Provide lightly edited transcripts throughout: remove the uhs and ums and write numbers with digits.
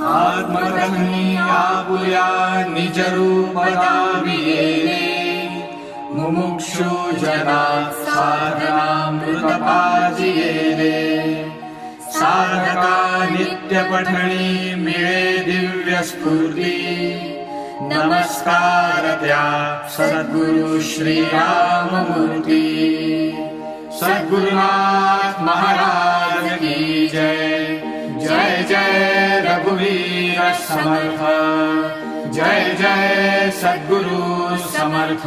आत्मकथनी आपुल्या निज रूप दावियेने मुमुक्षु जना साधनामृत पाजियेले साधका नित्य पठणी मिळे दिव्य स्फूर्ती नमस्कार त्या सद्गुरु श्री राममूर्ती सद्गुरुनाथ महाराज की जय जय जय रघुवीर समर्थ जय जय सद्गुरु समर्थ।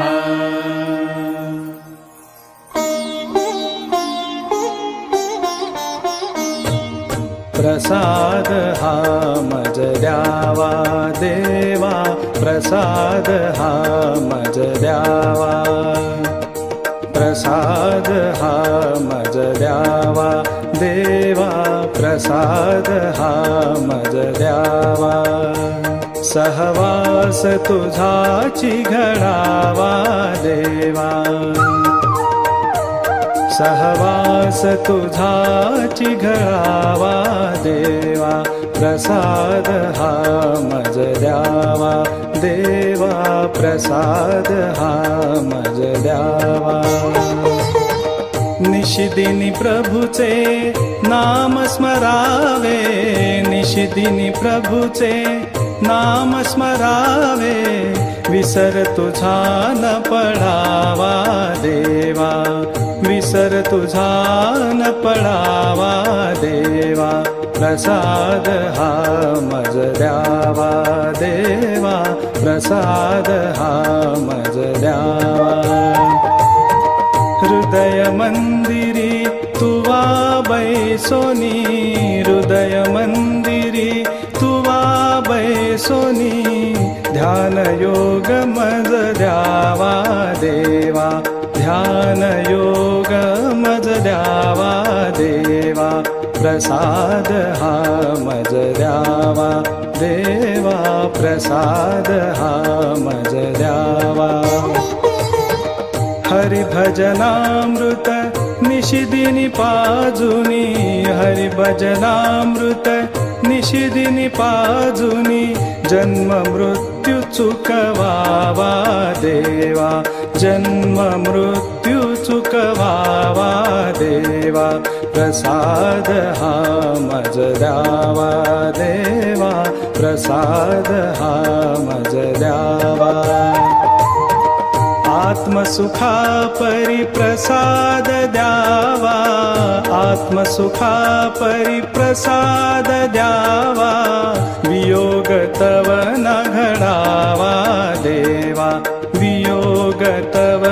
प्रसाद हा मज द्यावा देवा प्रसाद हा मज द्यावा प्रसाद हा मज द्यावा देवा प्रसाद हा मज द्यावा सहवास तुझाची घडावा देवा सहवास तुझाची घडावा देवा प्रसाद हा मज द्यावा देवा प्रसाद हा मज द्यावा निशिदिनी प्रभुचे नाम स्मरावे निशिदिनी प्रभुचे नाम स्मरावे विसर तुझा न पडावा देवा विसर तुझा न पडावा देवा प्रसाद हा मज द्यावा देवा प्रसाद हा मज द्यावा हृदय मंदिरी तुवा बैसोनी हृदय मंदिरी तुवा बैसोनी ध्यान योग मज द्यावा देवा ध्यान योग मज द्यावा देवा प्रसाद हा मज द्यावा देवा प्रसाद हा मज द्यावा हरि भजनामृत निशिदिनी पाजुनी हरि भजनामृत निशिदिनी पाजुनी जन्म मृत्यू चुकवावा देवा जन्म मृत्यू चुकवावा देवा प्रसाद हा मज द्यावा देवा प्रसाद हा मज द्यावा आत्मसुखा परिप्रसाद द्यावा आत्मसुखा परिप्रसाद द्यावा वियोग तव न घडावा देवा वियोग तव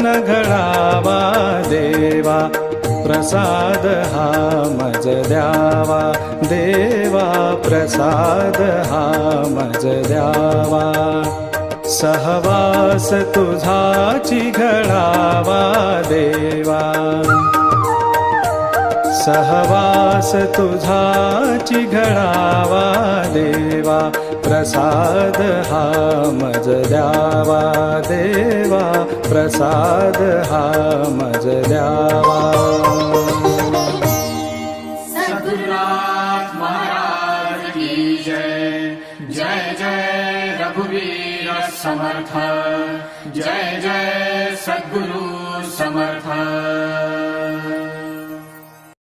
न घडावा देवा प्रसाद हा मज द्यावा देवा प्रसाद हा मज द्यावा सहवास तुझाची घडावा देवा सहवास तुझाची घडावा देवा प्रसाद हा मज द्यावा देवा प्रसाद हा मज द्यावा सद्गुरुनाथ महाराज की जय जय जय रघुवीर समर्थ जय जय सद्गुरु समर्थ।